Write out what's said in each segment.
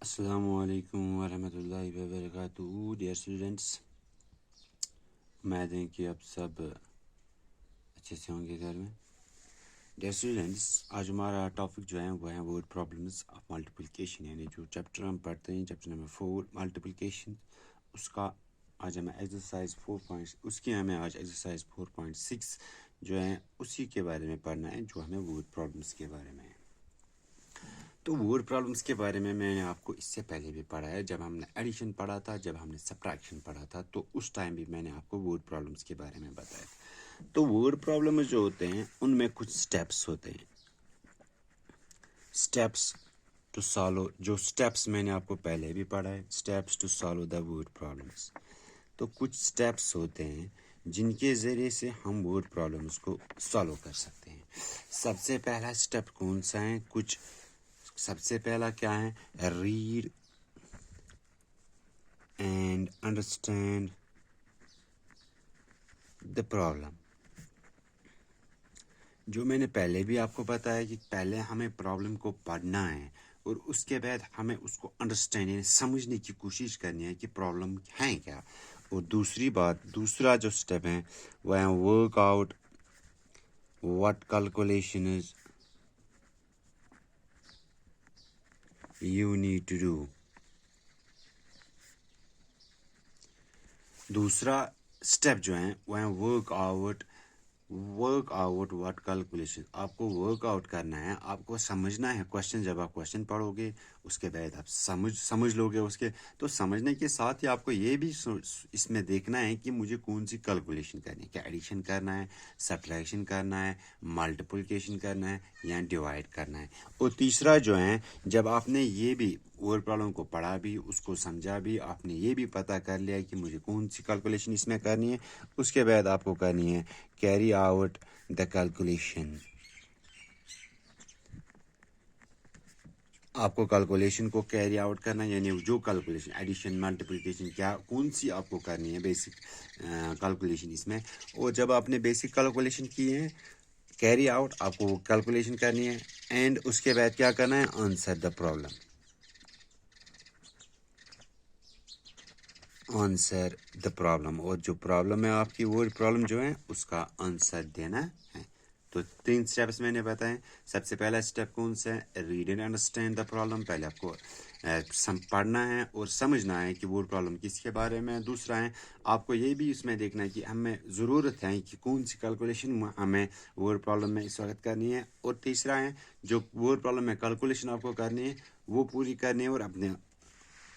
अस्सलामुअलैकुम वरहमतुल्लाहि वबरकातुहू। Dear students, उम्मीद है कि आप सब अच्छे से होंगे घर में। डियर स्टूडेंट्स, आज हमारा टॉपिक जो है वो है वर्ड प्रॉब्लम्स ऑफ मल्टीप्लिकेशन, यानी जो चैप्टर हम पढ़ते हैं चैप्टर नंबर 4 मल्टीप्लिकेशन, उसका आज हमें एक्सरसाइज 4 उसकी हमें आज एक्सरसाइज 4.6 जो है उसी के बारे में पढ़ना है, जो हमें वर्ड प्रॉब्लम्स के बारे में है। तो वर्ड प्रॉब्लम्स के बारे में मैंने आपको इससे पहले भी पढ़ा है, जब हमने एडिशन पढ़ा था, जब हमने सब्ट्रैक्शन पढ़ा था, तो उस टाइम भी मैंने आपको वर्ड प्रॉब्लम्स के बारे में बताया। तो वर्ड प्रॉब्लम्स जो होते हैं उनमें कुछ स्टेप्स होते हैं, स्टेप्स टू सॉल्व, जो स्टेप्स मैंने आपको पहले भी पढ़ा है, steps to solve the word problems. तो कुछ स्टेप्स होते हैं जिनके ज़रिए से हम वर्ड प्रॉब्लम्स को सॉल्व कर सकते हैं। सबसे पहला स्टेप कौन सा है? सबसे पहला क्या है? Read and understand the problem. जो मैंने पहले भी आपको बताया कि पहले हमें प्रॉब्लम को पढ़ना है और उसके बाद हमें उसको अंडरस्टैंड यानी समझने की कोशिश करनी है कि प्रॉब्लम है क्या। और दूसरा जो स्टेप है वह है work out what calculation is you need to do. दूसरा स्टेप जो है वह है वर्क आउट व्हाट कैलकुलेशन। आपको वर्क आउट करना है, आपको समझना है क्वेश्चन। जब आप क्वेश्चन पढ़ोगे उसके बाद आप समझ लोगे उसके, तो समझने के साथ ही आपको ये भी इसमें देखना है कि मुझे कौन सी कैलकुलेशन करनी है, क्या एडिशन करना है, सब्ट्रैक्शन करना है, मल्टीप्लिकेशन करना है या डिवाइड करना है। और तीसरा जो है, जब आपने ये भी वर्ड प्रॉब्लम को पढ़ा भी, उसको समझा भी, आपने ये भी पता कर लिया कि मुझे कौन सी कैलकुलेशन इसमें करनी है, उसके बाद आपको करनी है कैरी आउट द कैलकुलेशन। आपको कैलकुलेशन को कैरी आउट करना, यानी जो कैलकुलेशन एडिशन मल्टीप्लिकेशन क्या कौन सी आपको करनी है, बेसिक कैलकुलेशन इसमें। और जब आपने बेसिक कैलकुलेशन की है, कैरी आउट आपको कैलकुलेशन करनी है, एंड उसके बाद क्या करना है? Answer the problem. Answer the problem, और जो प्रॉब्लम है आपकी वर्ड प्रॉब्लम जो है उसका आंसर देना है। तो 3 स्टेप्स मैंने बताए। सबसे पहला स्टेप कौन सा है? Read and understand the problem. पहले आपको पढ़ना है और समझना है कि वर्ड प्रॉब्लम किसके बारे में है। दूसरा है, आपको ये भी इसमें देखना है कि हमें ज़रूरत है कि कौन सी कैलकुलेशन हमें वर्ड प्रॉब्लम में इस वक्त करनी है। और तीसरा है, जो वर्ड प्रॉब्लम में कैलकुलेशन आपको करनी है वो पूरी करनी है और अपने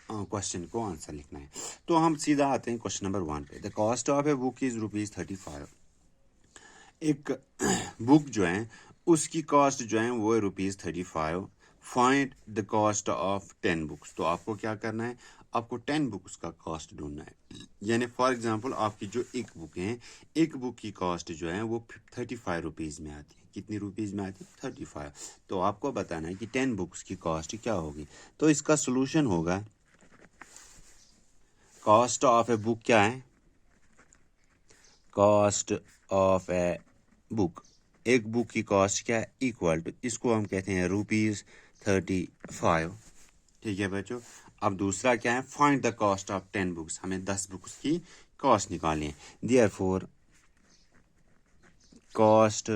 क्वेश्चन को आंसर लिखना है। तो हम सीधा आते हैं क्वेश्चन नंबर 1 पे। The cost of a book is ₹35। एक बुक जो है उसकी कॉस्ट जो है वो है ₹35। Find the cost of 10 books. तो आपको क्या करना है? आपको 10 बुक्स का कॉस्ट ढूंढना है। यानी फॉर एग्जांपल आपकी जो एक बुक है, एक बुक की कॉस्ट जो है वो 35 रुपीज़ में आती है। कितनी रुपीज़ में आती है? 35। तो आपको बताना है कि 10 बुक्स की कॉस्ट क्या होगी। तो इसका सोल्यूशन होगा, कॉस्ट ऑफ ए बुक क्या है? कॉस्ट ऑफ ए बुक, एक बुक की कॉस्ट क्या है? इक्वल टू, इसको हम कहते हैं ₹35। ठीक है बच्चों। अब दूसरा क्या है? Find the cost of 10 books. हमें 10 बुक्स की कॉस्ट निकालनी है। Therefore cost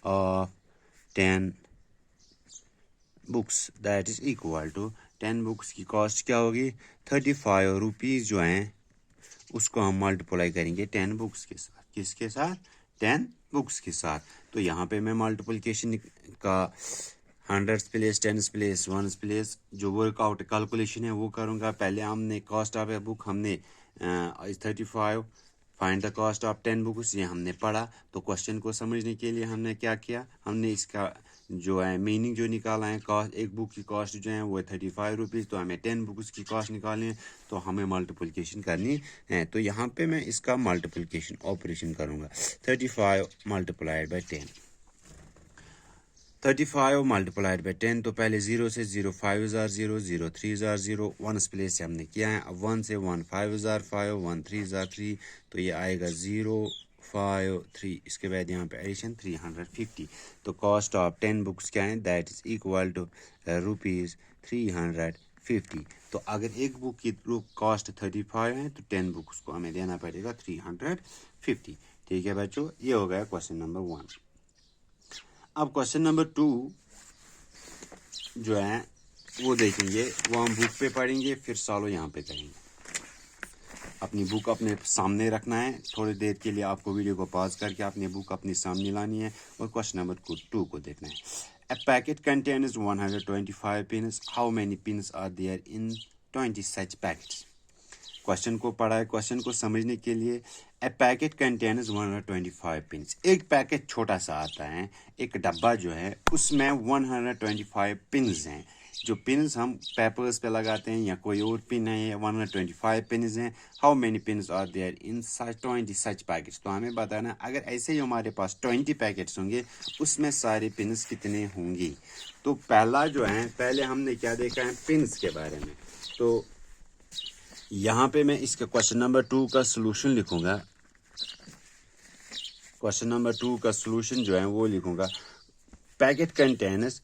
of 10 books that is equal to 10 books की कॉस्ट क्या होगी? 35 रुपीज़ जो हैं उसको हम मल्टीप्लाई करेंगे 10 बुक्स के साथ। किसके साथ? 10 बुक्स के साथ। तो यहाँ पे मैं मल्टीप्लिकेशन का 100 प्लेस 10 प्लेस 1 प्लेस जो वर्कआउट कैलकुलेशन है वो करूँगा। पहले हमने कॉस्ट ऑफ ए बुक हमने 35, find the cost of 10 books, ये हमने पढ़ा। तो क्वेश्चन को समझने के लिए हमने क्या किया? हमने इसका जो है मीनिंग जो निकाला है, कॉस्ट एक बुक की कॉस्ट जो है वो है 35 रुपीज़। तो हमें 10 बुक्स की कॉस्ट निकालनी है, तो हमें मल्टीप्लिकेशन करनी है। तो यहाँ पे मैं इसका मल्टीप्लिकेशन ऑपरेशन करूँगा। 35 मल्टीप्लाइड बाई 10, 35 मल्टीप्लाइड बाई 10। तो पहले 0 से 0 5 हज़ार 0, 0 3 हज़ार 0, 1 प्लेस से हमने किया है। अब 1 से 1 5 हज़ार 5, 1 3 हज़ार 3, तो ये आएगा 0 5 3। इसके बाद यहाँ पे एडिशन 350। तो कॉस्ट ऑफ 10 बुक्स क्या है? That is equal to ₹350। 50। तो अगर एक बुक की कॉस्ट 35 है तो 10 बुक्स को हमें देना पड़ेगा 350। ठीक है बच्चों, ये हो गया क्वेश्चन नंबर 1। अब क्वेश्चन नंबर 2 जो है वो देखेंगे, वो हम बुक पे पढ़ेंगे, फिर सॉल्व यहाँ पे करेंगे। अपनी बुक अपने सामने रखना है, थोड़ी देर के लिए आपको वीडियो को पॉज करके अपनी बुक अपने सामने लानी है और क्वेश्चन नंबर 2 को देखना है। A packet contains 125 pins. How many pins are there in 20 such packets? Question को पढ़ा है, क्वेश्चन को समझने के लिए ए पैकेट कंटेन्स 125 पिन्स। एक पैकेट छोटा सा आता है, एक डब्बा जो है उसमें 125 पिन्स हैं। जो पिन्स हम पेपर्स पे लगाते हैं या कोई और पिन है, 125 पिन्स हैं। How many pins are there in 20 such packets? तो हमें बताना, अगर ऐसे ही हमारे पास 20 पैकेट्स होंगे उसमें सारे पिन्स कितने होंगे। तो पहला जो है, पहले हमने क्या देखा है पिन्स के बारे में। तो यहाँ पे मैं इसका क्वेश्चन नंबर 2 का सलूशन लिखूंगा। क्वेश्चन नंबर 2 का सलूशन जो है वो लिखूंगा, पैकेट कंटेन्स,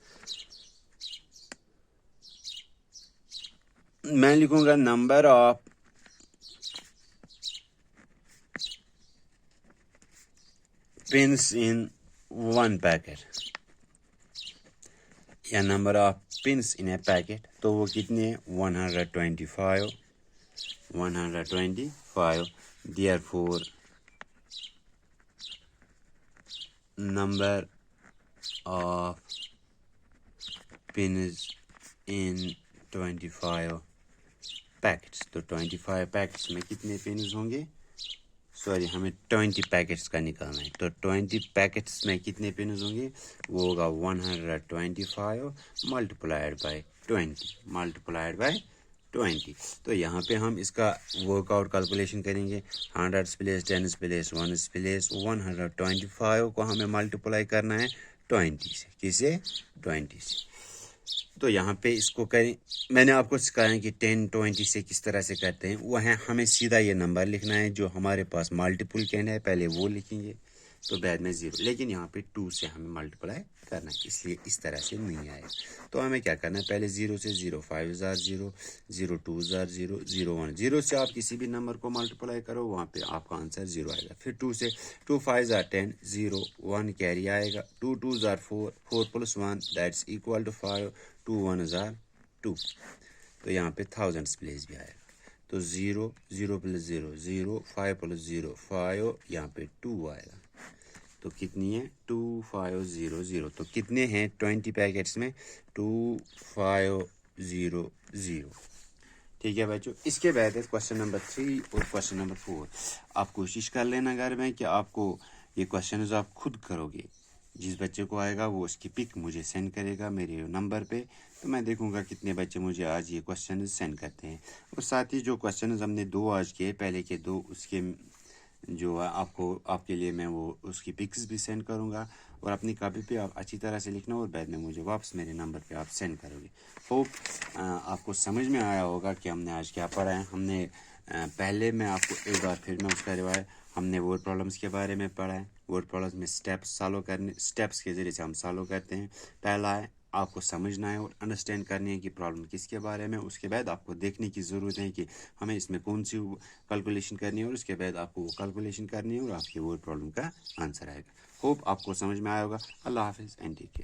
मैं लिखूंगा number of pins in one packet या number of pins in a packet. तो वो कितने हैं? 125। Therefore number of pins in 25 packets. तो 25 पैकेट्स में कितने पिन्स होंगे? सॉरी, हमें 20 पैकेट्स का निकालना है। तो 20 पैकेट्स में कितने पिन्स होंगे? वो होगा 125 मल्टीप्लाइड बाय 20। तो यहाँ पे हम इसका वर्कआउट कैलकुलेशन करेंगे। 100 प्लेस 10 प्लेस 1 प्लेस 125 को हमें मल्टीप्लाई करना है 20 से। किसे? 20 से। तो यहाँ पे इसको करें, मैंने आपको सिखाया है कि 10 20 से किस तरह से करते हैं। वो है, हमें सीधा ये नंबर लिखना है जो हमारे पास मल्टीपल कैंड है, पहले वो लिखेंगे तो बाद में 0। लेकिन यहाँ पे 2 से हमें मल्टीप्लाई करना है, इसलिए इस तरह से नहीं आएगा। तो हमें क्या करना है, पहले 0 से 0, 5 जार 0, 0 2 जार 0, 0 1। 0 से आप किसी भी नंबर को मल्टीप्लाई करो, वहाँ पे आपका आंसर 0 आएगा। फिर 2 से 2 5 जार 10, 0 1 कैरी आएगा। 2 2 जार 4, 4 + 1 दैट्स इक्वल टू 5, 2 1 जार 2। तो यहाँ पे थाउजेंड्स प्लेस भी आएगा। तो 0 0 + 0 0, 5 + 0 5, यहाँ पे 2 आएगा। तो कितनी है? 2500। तो कितने हैं 20 पैकेट्स में? 2500। ठीक है बच्चों, इसके बाद है क्वेश्चन नंबर 3 और क्वेश्चन नंबर 4। आप कोशिश कर लेना घर में कि आपको ये क्वेश्चन आप खुद करोगे। जिस बच्चे को आएगा वो उसकी पिक मुझे सेंड करेगा मेरे नंबर पे, तो मैं देखूंगा कितने बच्चे मुझे आज ये क्वेश्चन सेंड करते हैं। और साथ ही जो क्वेश्चन हमने 2 आज किए, पहले के 2, उसके जो आपके लिए मैं वो उसकी पिक्स भी सेंड करूंगा। और अपनी कॉपी पे आप अच्छी तरह से लिखना और बाद में मुझे वापस मेरे नंबर पे आप सेंड करोगे। होप आपको समझ में आया होगा कि हमने आज क्या पढ़ा है। हमने पहले मैं आपको एक बार फिर मैं उसका रिवाइज, हमने वर्ड प्रॉब्लम्स के बारे में पढ़ा है। वर्ड प्रॉब्लम्स में स्टेप्स के ज़रिए से हम सॉल्व करते हैं। पहला है आपको समझना है और अंडरस्टैंड करनी है कि प्रॉब्लम किसके बारे में। उसके बाद आपको देखने की ज़रूरत है कि हमें इसमें कौन सी कैलकुलेशन करनी है, और उसके बाद आपको वो कैलकुलेशन करनी है और आपकी वर्ड प्रॉब्लम का आंसर आएगा। होप आपको समझ में आया होगा। अल्लाह हाफिज़ एंड टेक केयर।